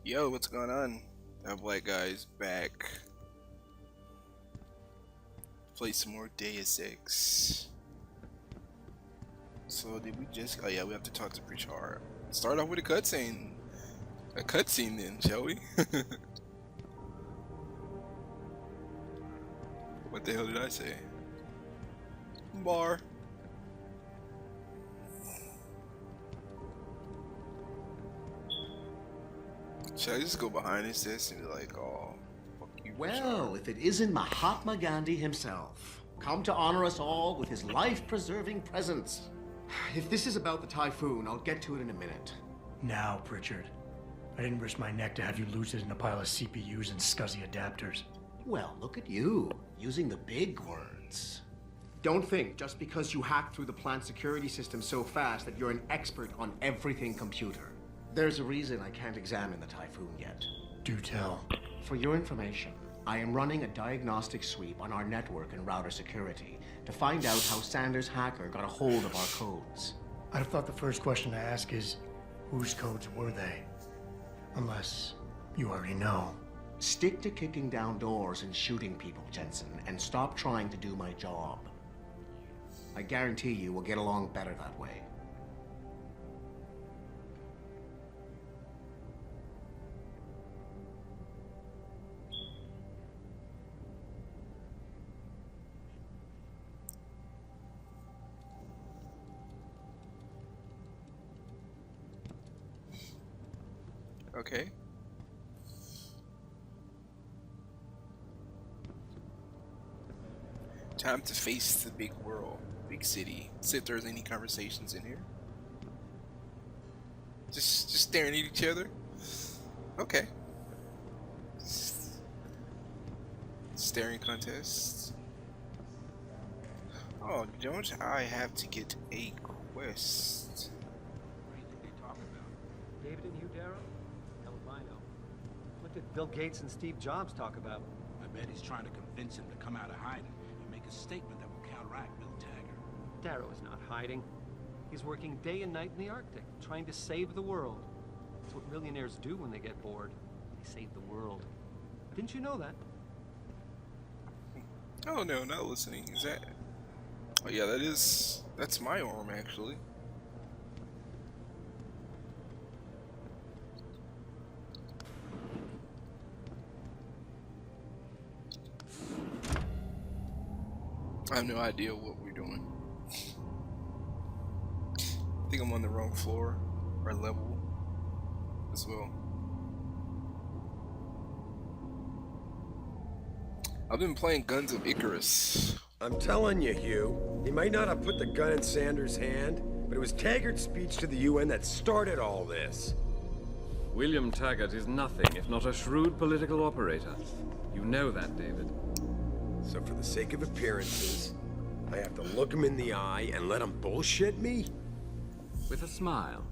Yo, what's going on? That black guy's back. Play some more Deus Ex. So did we just? Oh yeah, we have to talk to Preacher. Start off with a cutscene. A cutscene then, shall we? What the hell did I say? Bar. Should I just go behind this and be like, oh, fuck you, Well, if it isn't Mahatma Gandhi himself, come to honor us all with his life-preserving presence. If this is about the typhoon, I'll get to it in a minute. Now, Pritchard. I didn't risk my neck to have you lose it in a pile of CPUs and scuzzy adapters. Well, look at you, using the big words. Don't think just because you hacked through the plant security system so fast that you're an expert on everything computer. There's a reason I can't examine the typhoon yet. Do tell. For your information, I am running a diagnostic sweep on our network and router security to find out how Sanders' hacker got a hold of our codes. I'd have thought the first question to ask is, whose codes were they? Unless you already know. Stick to kicking down doors and shooting people, Jensen, and stop trying to do my job. I guarantee you we'll get along better that way. Okay. Time to face the big world, big city. See if there's any conversations in here. Just staring at each other. Okay. Staring contest. Oh, don't I have to get a quest? What do you think they talk about? David and Hugh Darrow? Hell if I know. What did Bill Gates and Steve Jobs talk about? I bet he's trying to convince him to come out of hiding and make a statement that will counteract Bill Taggart. Darrow is not hiding. He's working day and night in the Arctic, trying to save the world. That's what millionaires do when they get bored. They save the world. Didn't you know that? Oh no, not listening. Is that? Oh yeah, that's my arm actually. I have no idea what we're doing. I think I'm on the wrong floor or level as well. I've been playing Guns of Icarus. I'm telling you, Hugh, he might not have put the gun in Sanders' hand, but it was Taggart's speech to the UN that started all this. William Taggart is nothing if not a shrewd political operator. You know that, David. So for the sake of appearances, I have to look him in the eye and let him bullshit me? With a smile.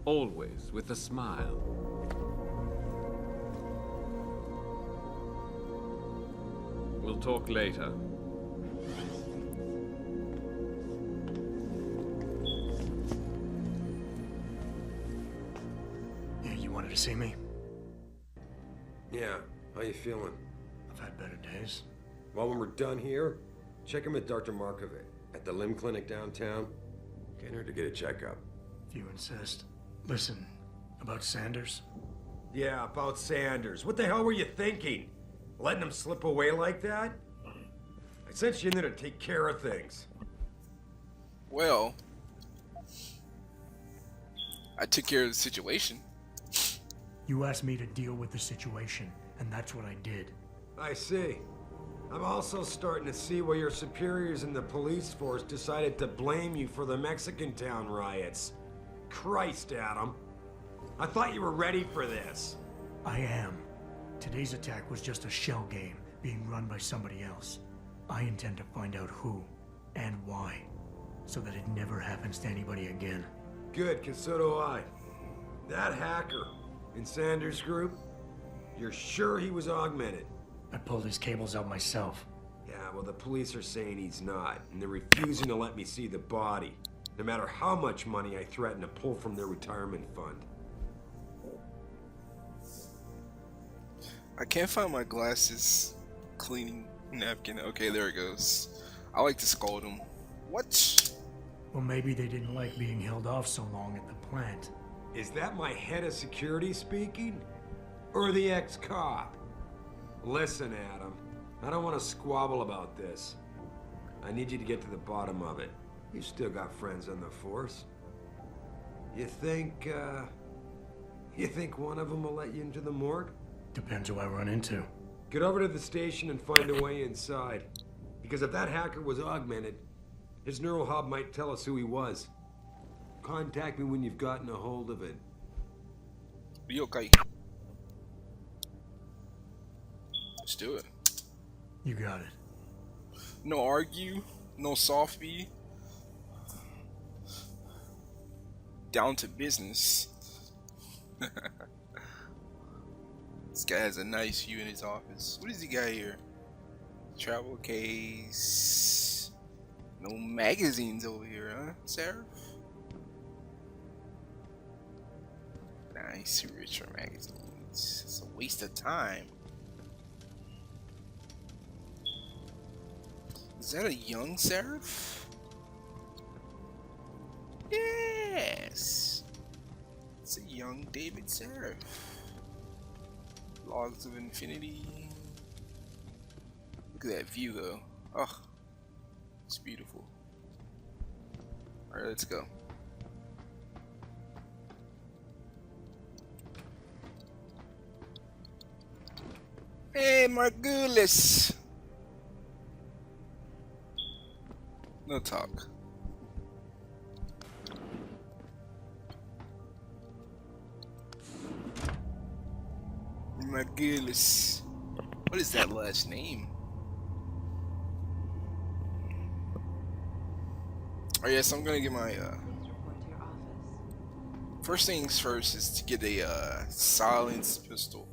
Always with a smile. We'll talk later. Yeah, you wanted to see me? Yeah, how you feeling? I've had better days. Well, when we're done here, check him at Dr. Markovic at the limb clinic downtown. Can't hurt to get a checkup. If you insist. Listen, about Sanders? Yeah, about Sanders. What the hell were you thinking? Letting him slip away like that? I sent you in there to take care of things. Well, I took care of the situation. You asked me to deal with the situation, and that's what I did. I see. I'm also starting to see why your superiors in the police force decided to blame you for the Mexican town riots. Christ, Adam. I thought you were ready for this. I am. Today's attack was just a shell game being run by somebody else. I intend to find out who and why, so that it never happens to anybody again. Good, because so do I. That hacker in Sanders' group, you're sure he was augmented? I pulled his cables out myself. Yeah, well, the police are saying he's not, and they're refusing to let me see the body, no matter how much money I threaten to pull from their retirement fund. I can't find my glasses cleaning napkin. Okay, there it goes. I like to scold him. What? Well, maybe they didn't like being held off so long at the plant. Is that my head of security speaking? Or the ex-cop? Listen, Adam. I don't want to squabble about this. I need you to get to the bottom of it. You've still got friends on the force. You think one of them will let you into the morgue? Depends who I run into. Get over to the station and find a way inside. Because if that hacker was augmented, his neural hub might tell us who he was. Contact me when you've gotten a hold of it. Be okay. Let's do it. You got it. No argue, no soft B. Down to business. This guy has a nice view in his office. What does he got here? Travel case. No magazines over here, huh, Seraph? Nice, richer magazines. It's a waste of time. Is that a young Seraph? Yes. It's a young David Seraph. Logs of Infinity. Look at that view though. Oh, it's beautiful. Alright, let's go. Hey, Margulis! No talk. Margulis. What is that last name? Oh yes, I'm gonna get my first things first is to get a silenced pistol.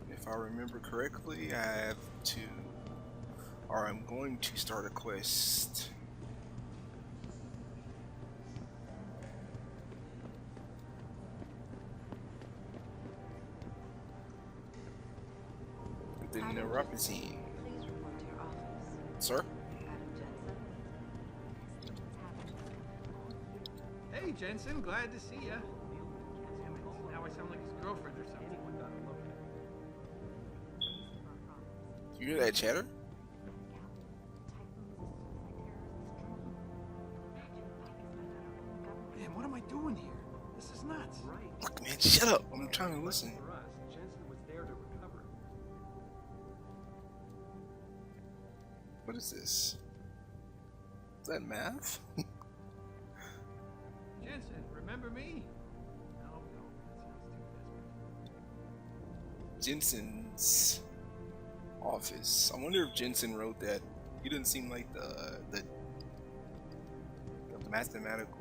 If I remember correctly, I have to, or I'm going to start a quest. The neuropathy. Please report to your office. Sir? Hey, Jensen, glad to see ya. Now I sound like his girlfriend or something. You hear that chatter? Man, what am I doing here? This is nuts. Look, man, shut up. I'm trying to listen. For us, Jensen was there to recover. What is this? Is that math? Jensen, remember me? No, that sounds too desperate. Jensen's office. I wonder if Jensen wrote that. He doesn't seem like the mathematical.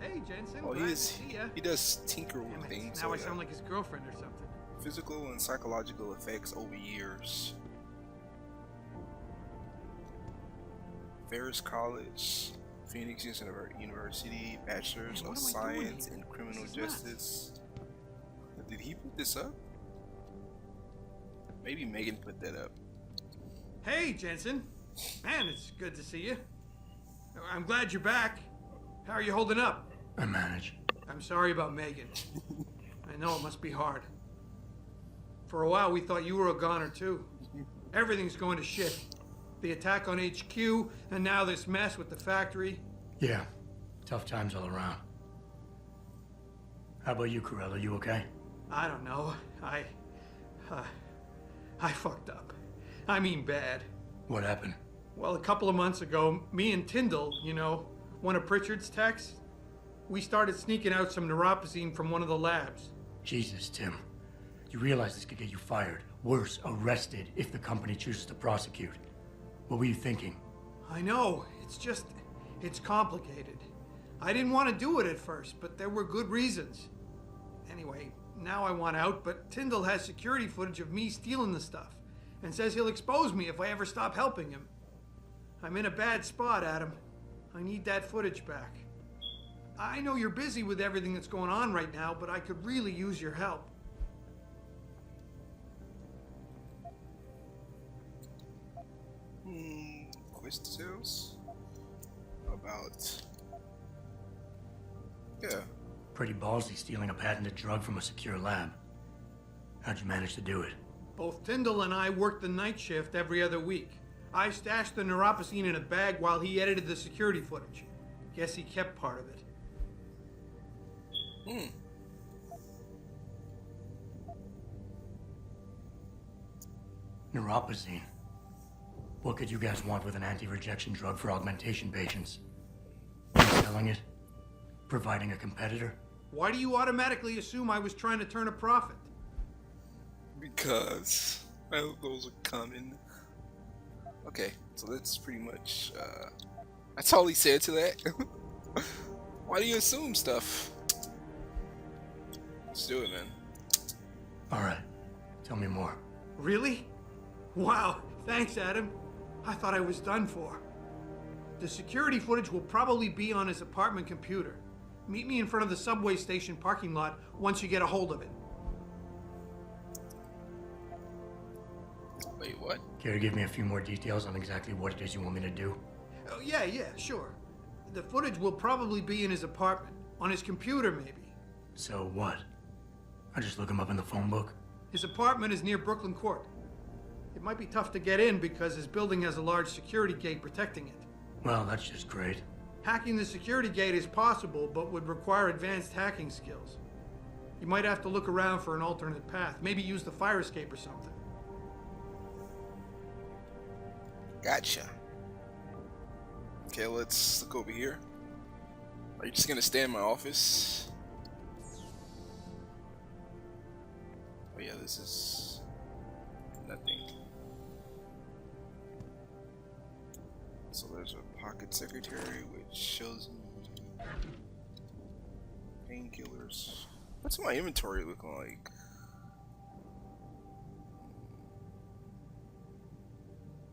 Hey, Jensen, Oh, glad he to is. see ya. He does tinker Damn with it, things. now So I yeah. sound like his girlfriend or something. Physical and psychological effects over years. Ferris College, Phoenix University, Bachelor's Man, of what am I doing Science here? in Criminal This is nuts. Justice. Did he put this up? Maybe Megan put that up. Hey, Jensen. Man, it's good to see you. I'm glad you're back. How are you holding up? I manage. I'm sorry about Megan. I know it must be hard. For a while, we thought you were a goner, too. Everything's going to shit. The attack on HQ, and now this mess with the factory. Yeah, tough times all around. How about you, Corella? You okay? I don't know. I fucked up. I mean bad. What happened? Well, a couple of months ago, me and Tyndall, you know, one of Pritchard's techs, we started sneaking out some neuropazine from one of the labs. Jesus, Tim. You realize this could get you fired. Worse, arrested if the company chooses to prosecute. What were you thinking? I know. It's complicated. I didn't want to do it at first, but there were good reasons. Anyway, now I want out, but Tyndall has security footage of me stealing the stuff and says he'll expose me if I ever stop helping him. I'm in a bad spot, Adam. I need that footage back. I know you're busy with everything that's going on right now, but I could really use your help. Questions about... Yeah. Pretty ballsy stealing a patented drug from a secure lab. How'd you manage to do it? Both Tyndall and I worked the night shift every other week. I stashed the neuropozyne in a bag while he edited the security footage. Guess he kept part of it. Neuropozyne. What could you guys want with an anti-rejection drug for augmentation patients? Selling it? Providing a competitor? Why do you automatically assume I was trying to turn a profit? Because those are coming. Okay, so that's pretty much that's all he said to that. Why do you assume stuff? Let's do it, man. Alright, tell me more. Really? Wow, thanks, Adam. I thought I was done for. The security footage will probably be on his apartment computer. Meet me in front of the subway station parking lot once you get a hold of it. Wait, what? Care to give me a few more details on exactly what it is you want me to do? Oh, yeah, sure. The footage will probably be in his apartment. On his computer, maybe. So what? I just look him up in the phone book? His apartment is near Brooklyn Court. It might be tough to get in because his building has a large security gate protecting it. Well, that's just great. Hacking the security gate is possible, but would require advanced hacking skills. You might have to look around for an alternate path. Maybe use the fire escape or something. Gotcha. Okay, let's look over here. Are you just gonna stay in my office? Oh yeah, this is nothing. So there's a pocket secretary which shows me painkillers. What's my inventory looking like?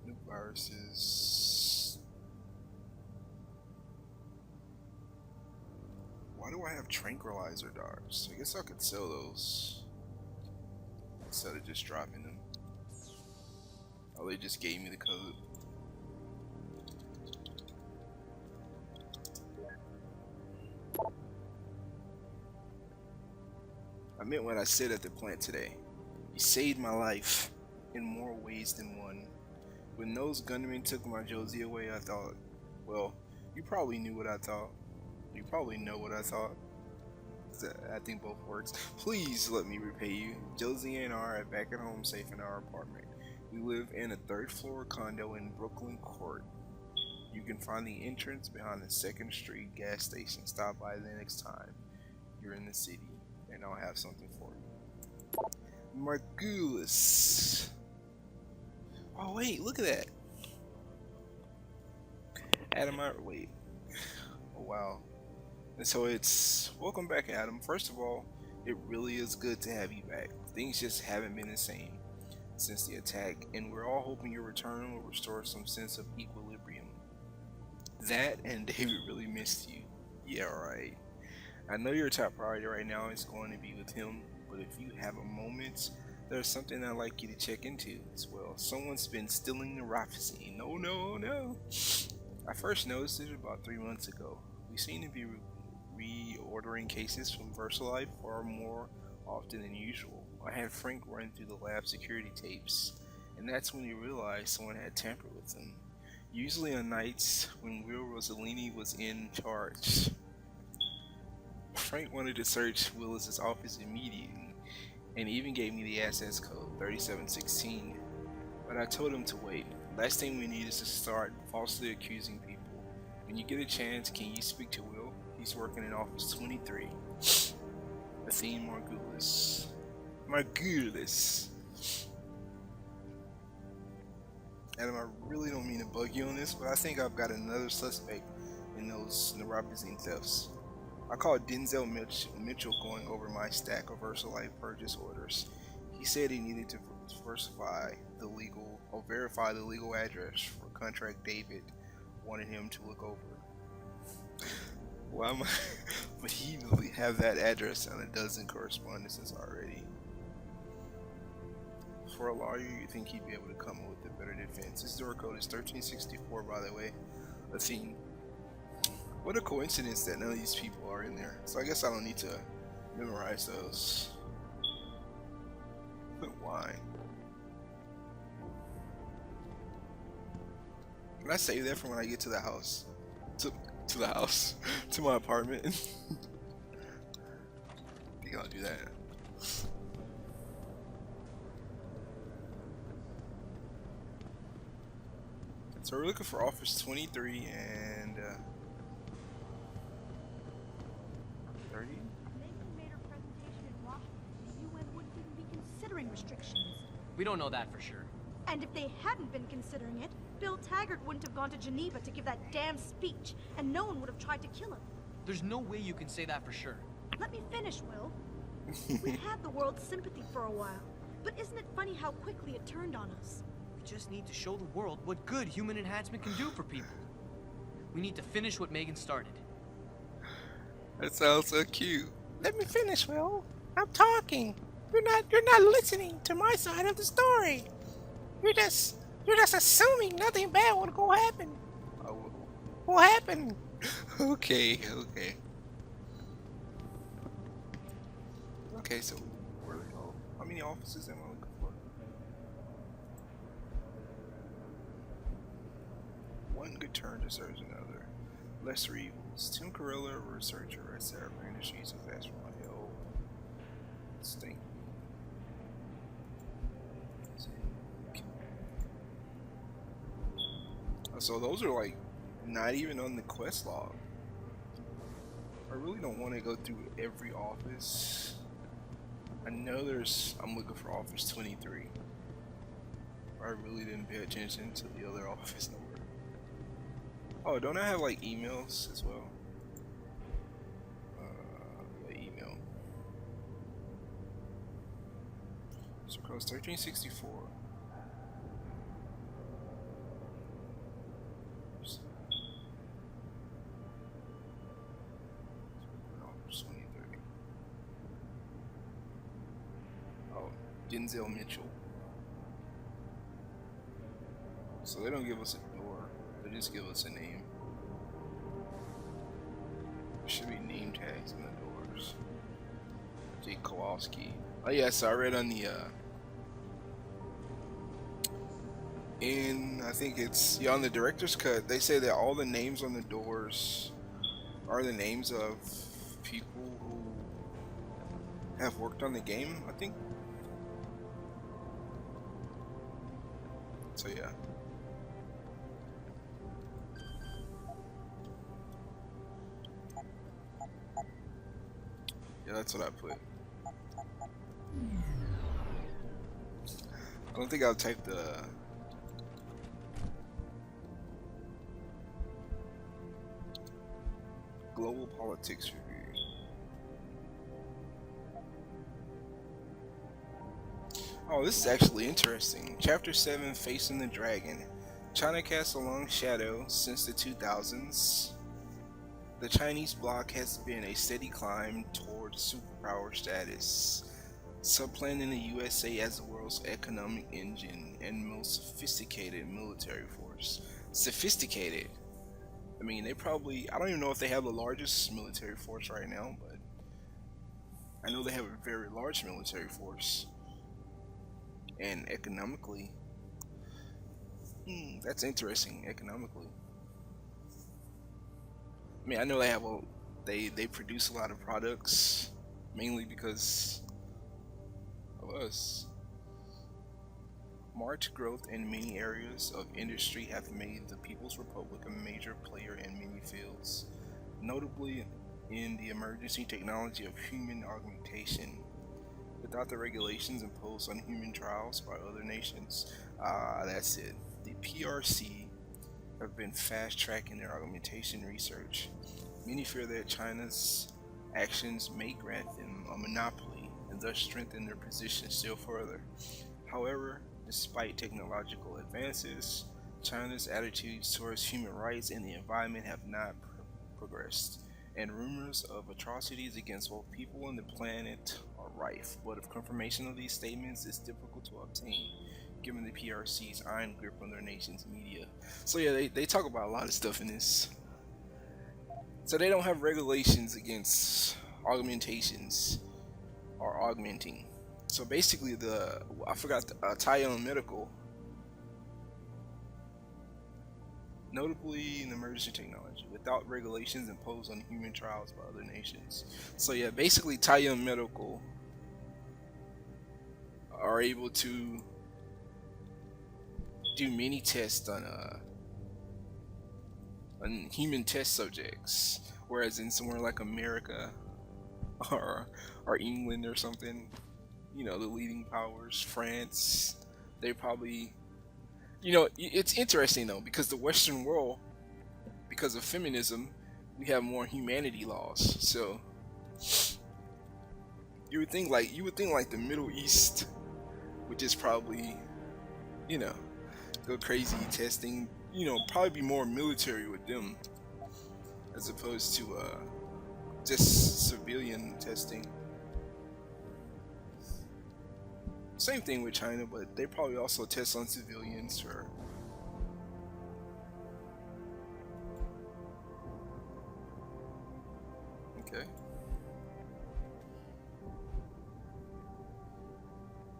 New viruses. Why do I have tranquilizer darts? I guess I could sell those instead of just dropping them. Oh, they just gave me the code. I meant what I said at the plant today. You saved my life in more ways than one. When those gunmen took my Josie away, I thought, well, you probably knew what I thought. You probably know what I thought. I think both works. Please let me repay you. Josie and I are back at home safe in our apartment. We live in a third floor condo in Brooklyn Court. You can find the entrance behind the 2nd Street gas station. Stop by the next time you're in the city, and I'll have something for you. Margulis. Oh wait, look at that. Adam, wait. Oh wow. And so it's welcome back, Adam. First of all, it really is good to have you back. Things just haven't been the same since the attack, and we're all hoping your return will restore some sense of equilibrium. That and David really missed you. Yeah, right. I know your top priority right now is going to be with him, but if you have a moment, there's something I'd like you to check into as well. Someone's been stealing neuropozyne. No. I first noticed it about 3 months ago. We seem to be reordering cases from VersaLife far more often than usual. I had Frank run through the lab security tapes, and that's when he realized someone had tampered with them. Usually on nights when Will Rossellini was in charge. Frank wanted to search Willis's office immediately, and even gave me the access code 3716, but I told him to wait. Last thing we need is to start falsely accusing people. When you get a chance, can you speak to Will? He's working in office 23. Athene Margulis. Adam, I really don't mean to bug you on this, but I think I've got another suspect in those neuropozyne thefts. I called Denzel Mitchell going over my stack of VersaLife purchase orders. He said he needed to verify the legal address for contract David wanted him to look over. Why am I? But he really have that address on a dozen correspondences already. For a lawyer, you think he'd be able to come up with a better defense. His door code is 1364, by the way. A theme. What a coincidence that none of these people are in there. So I guess I don't need to memorize those. But why? Can I save that for when I get to the house? To the house? To my apartment? I think I'll do that. So we're looking for Office 23 and 30? Megan made her presentation in Washington. The UN wouldn't even be considering restrictions. We don't know that for sure. And if they hadn't been considering it, Bill Taggart wouldn't have gone to Geneva to give that damn speech, and no one would have tried to kill him. There's no way you can say that for sure. Let me finish, Will. We had the world's sympathy for a while, but isn't it funny how quickly it turned on us? We just need to show the world what good human enhancement can do for people. We need to finish what Megan started. That sounds so cute. Let me finish, Will. I'm talking. You're not listening to my side of the story. You're just assuming nothing bad will go happen. Will happen. Okay. Okay, so where do we go? How many offices am I looking for? One good turn deserves another. Lesser evils. Tim Carella, a researcher at Sarah Industries, has asked for my help. Stink. So those are like not even on the quest log. I really don't want to go through every office. I know I'm looking for Office 23. I really didn't pay attention to the other office number. Oh, don't I have like emails as well? Yeah, email. So close 1364. Denzel Mitchell. So they don't give us a door, they just give us a name. There should be name tags on the doors. Jake Kowalski. Oh yeah, so I read on the I think it's on the director's cut, they say that all the names on the doors are the names of people who have worked on the game, I think. So yeah. Yeah, that's what I put. I don't think I'll type the global politics review. Oh, this is actually interesting. Chapter 7, Facing the Dragon. China casts a long shadow since the 2000s. The Chinese bloc has been a steady climb towards superpower status, supplanting the USA as the world's economic engine and most sophisticated military force. Sophisticated. I mean, I don't even know if they have the largest military force right now, but I know they have a very large military force. And economically, that's interesting. Economically, I mean, I know they produce a lot of products, mainly because of us. Marked growth in many areas of industry have made the People's Republic a major player in many fields, notably in the emergency technology of human augmentation. Without the regulations imposed on human trials by other nations, that's it. The PRC have been fast-tracking their augmentation research. Many fear that China's actions may grant them a monopoly and thus strengthen their position still further. However, despite technological advances, China's attitudes towards human rights and the environment have not progressed, and rumors of atrocities against both people and the planet are rife. But if confirmation of these statements is difficult to obtain, given the PRC's iron grip on their nation's media. So yeah, they talk about a lot of stuff in this. So they don't have regulations against augmentations or augmenting. So basically, I forgot the Tyon Medical, notably in emerging technology, without regulations imposed on human trials by other nations. So yeah, basically Tyon Medical are able to do many tests on human test subjects, whereas in somewhere like America or England or something, you know, the leading powers, France, they probably, you know, it's interesting though, because the Western world, because of feminism, we have more humanity laws. So you would think like the Middle East would just probably, you know, go crazy testing, you know, probably be more military with them as opposed to just civilian testing. Same thing with China, but they probably also test on civilians or okay.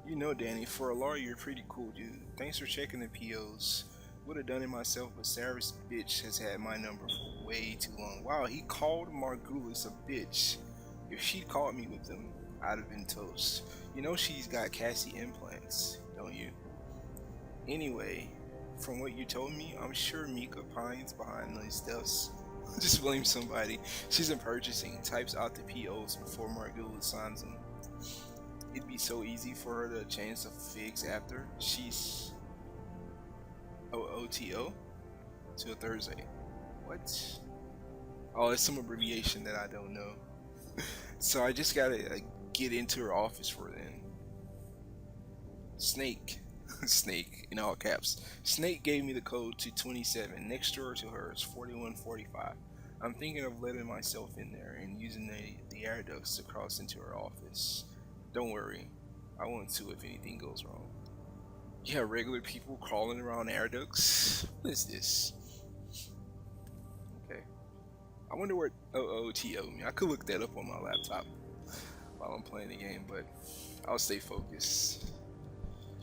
You know, Danny, for a lawyer, you're pretty cool, dude. Thanks for checking the POs. Would have done it myself, but Sarah's bitch has had my number for way too long. Wow, he called Margulis a bitch. If she'd called me with them, I'd have been toast. You know she's got Cassie implants, don't you? Anyway, from what you told me, I'm sure Mika pines behind these deaths. Just blame somebody. She's in purchasing, types out the POs before Margulis signs them. It'd be so easy for her to change the figs after. She's OOTO to a Thursday. What? Oh, it's some abbreviation that I don't know. So I just gotta get into her office for then. Snake. Snake in all caps. Snake gave me the code to 27. Next door to her is 4145. I'm thinking of letting myself in there and using the air ducts to cross into her office. Don't worry, I won't sue if anything goes wrong. You have regular people crawling around air ducts? What is this? Okay. I wonder what OOTO means. I could look that up on my laptop while I'm playing the game, but I'll stay focused.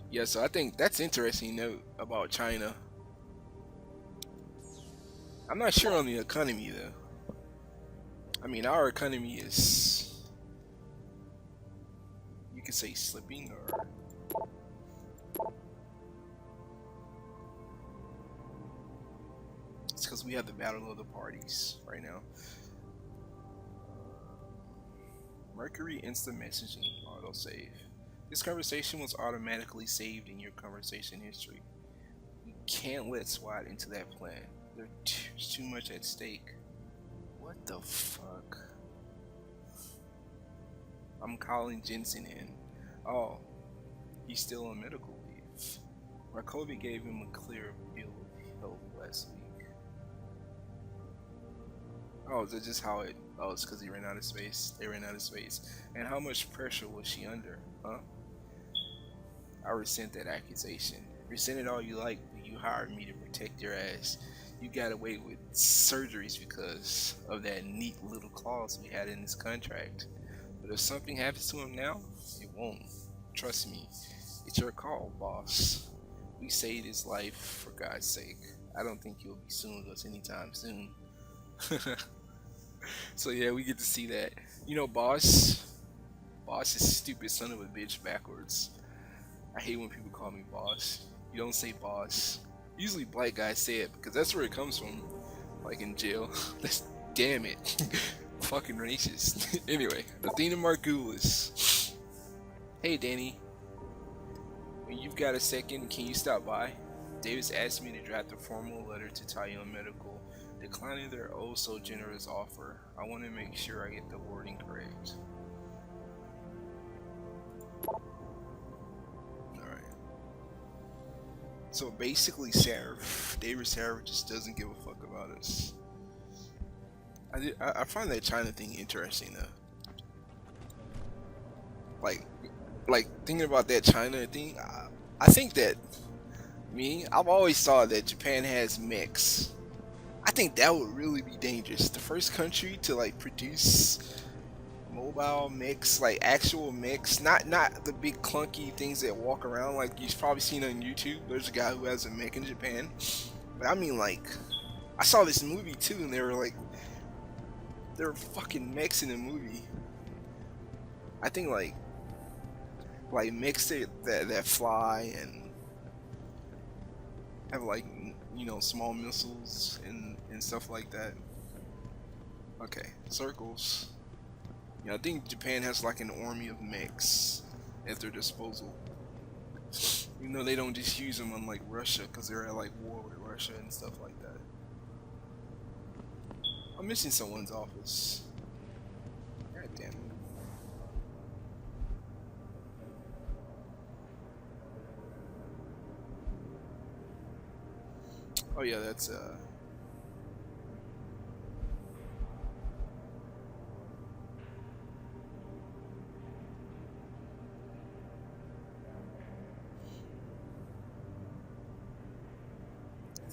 Yeah, so I think that's interesting note about China. I'm not sure on the economy though. I mean, our economy is, you could say, slipping, or it's because we have the battle of the parties right now. Mercury instant messaging autosave. This conversation was automatically saved in your conversation history. We can't let SWAT into that plan. There's too much at stake. What the fuck? I'm calling Jensen in. Oh, he's still on medical leave. Markovi gave him a clear bill of health last week. Oh, is that just how it... Oh, it's because he ran out of space. They ran out of space. And how much pressure was she under, huh? I resent that accusation. Resent it all you like, but you hired me to protect your ass. You got away with surgeries because of that neat little clause we had in this contract. But if something happens to him now, it won't. Trust me. It's your call, boss. We saved his life for God's sake. I don't think you'll be suing us anytime soon. So yeah, we get to see that. You know, boss is stupid son of a bitch backwards. I hate when people call me boss. You don't say boss. Usually black guys say it because that's where it comes from. Like in jail. That's, damn it. Fucking racist. Anyway, Athena Margulis. Hey Danny. When you've got a second, can you stop by? Davis asked me to draft a formal letter to Tyon Medical, declining their oh so generous offer. I want to make sure I get the wording correct. So basically, David Sarah just doesn't give a fuck about us. I find that China thing interesting though. Like, thinking about that China thing, I think that I've always thought that Japan has mechs. I think that would really be dangerous. The first country to like produce mobile mechs, like actual mechs, not the big clunky things that walk around like you've probably seen on YouTube. There's a guy who has a mech in Japan, but I mean like I saw this movie too, and there were fucking mechs in the movie. I think like mechs that fly and have like small missiles and stuff like that. Okay, circles. Yeah, I think Japan has like an army of mechs at their disposal. They don't just use them unlike Russia because they're at like war with Russia and stuff like that. I'm missing someone's office. God damn it. Oh yeah, that's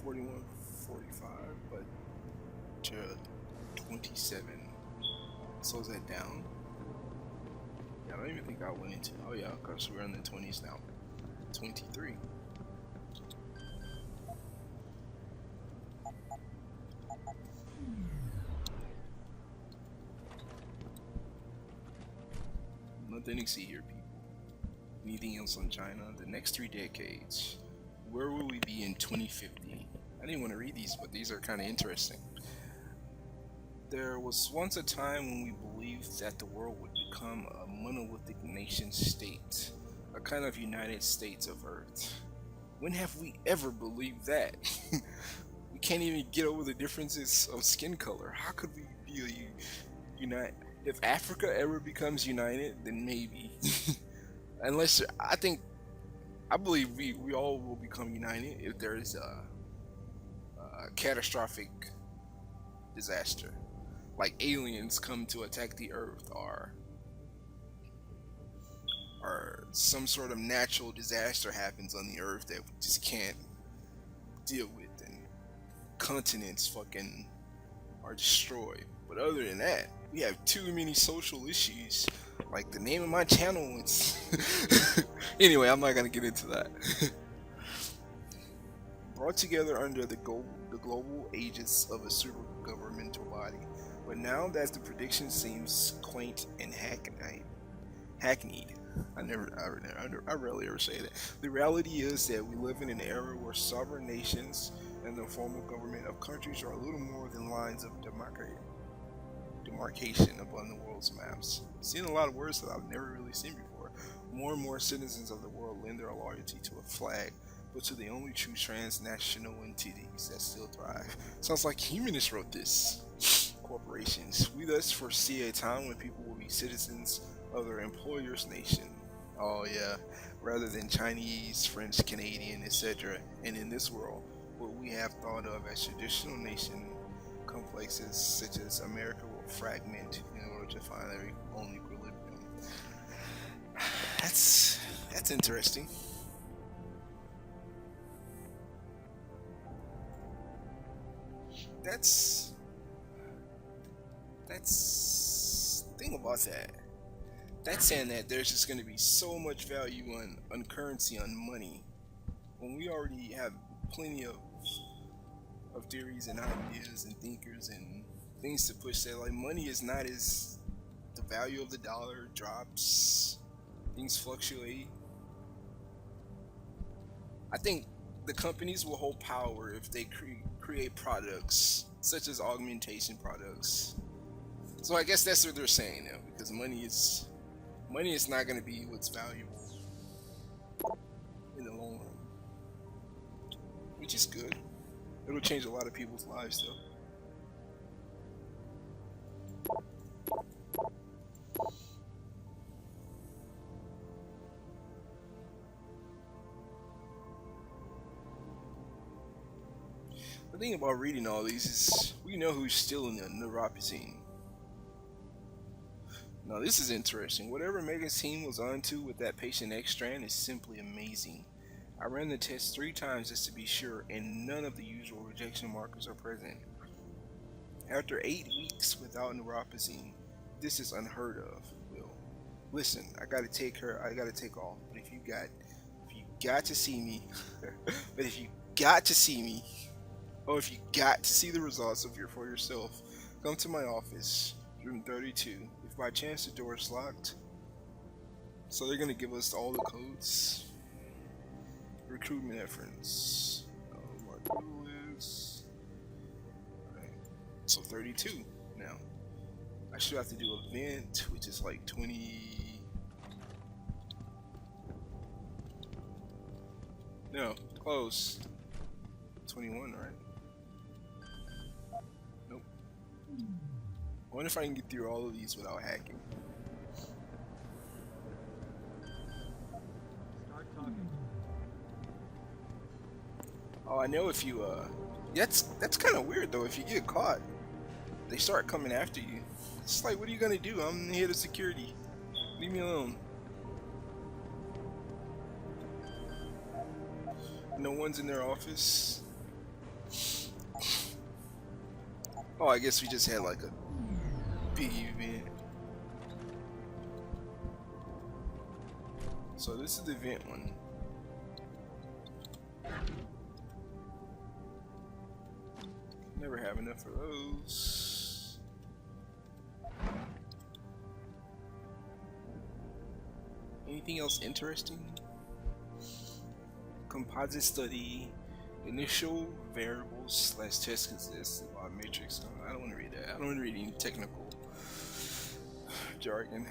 41, 45, but to 27. Slows that down. Yeah, I don't even think I went into. Oh yeah, because we're in the 20s now. 23. Nothing to see here, people. Anything else on China? The next 3 decades. Where will we be in 2050? I didn't want to read these, but these are kind of interesting. There was once a time when we believed that the world would become a monolithic nation state, a kind of United States of Earth. When have we ever believed that? We can't even get over the differences of skin color. How could we be a unite? If Africa ever becomes united, then maybe. Unless I believe we all will become united if there is a catastrophic disaster, like aliens come to attack the Earth, or some sort of natural disaster happens on the Earth that we just can't deal with, and continents fucking are destroyed. But other than that, we have too many social issues. Like the name of my channel, it's anyway, I'm not gonna get into that. Brought together under the global aegis of a super governmental body, but now that the prediction seems quaint and hackneyed. I rarely ever say that. The reality is that we live in an era where sovereign nations and the formal government of countries are a little more than lines of demarcation upon the world's maps. Seeing a lot of words that I've never really seen before. More and more citizens of the world lend their loyalty to a flag, but to the only true transnational entities that still thrive. Sounds like humanists wrote this. Corporations. We thus foresee a time when people will be citizens of their employer's nation. Oh yeah, rather than Chinese, French, Canadian, etc. And in this world, what we have thought of as traditional nation complexes such as America will fragment in order to find their own equilibrium. That's interesting. That's the thing about that. That's saying that there's just going to be so much value on currency, on money, when we already have plenty of theories and ideas and thinkers and things to push that. Like, money is not as the value of the dollar drops, things fluctuate. I think the companies will hold power if they create products such as augmentation products. So I guess that's what they're saying now, because money is not going to be what's valuable in the long run, which is good. It'll change a lot of people's lives though. thing about reading all these is we know who's stealing the neuropatine. Now this is interesting. Whatever Megan's team was onto with that patient X strand is simply amazing. I ran the test 3 times just to be sure, and none of the usual rejection markers are present. After 8 weeks without neuropatine, this is unheard of. Will, listen, I gotta take off. But if you got to see me, but if you got to see me, or if you got to see the results for yourself, come to my office, room 32. If by chance the door is locked, so they're gonna give us all the codes. Recruitment efforts. Mark Lewis. Alright. So 32 now. I should have to do an event, which is like 20. No, close. 21, right? Nope. I wonder if I can get through all of these without hacking. Start talking. Oh, I know if you that's kind of weird though. If you get caught, they start coming after you. It's like, what are you gonna do? I'm the head of security. Leave me alone. No one's in their office. Oh, I guess we just had like a big event. So this is the event one. Never have enough of those. Anything else interesting? Composite study, initial variables / test consists of matrix. I don't want to read that. I don't want to read any technical jargon.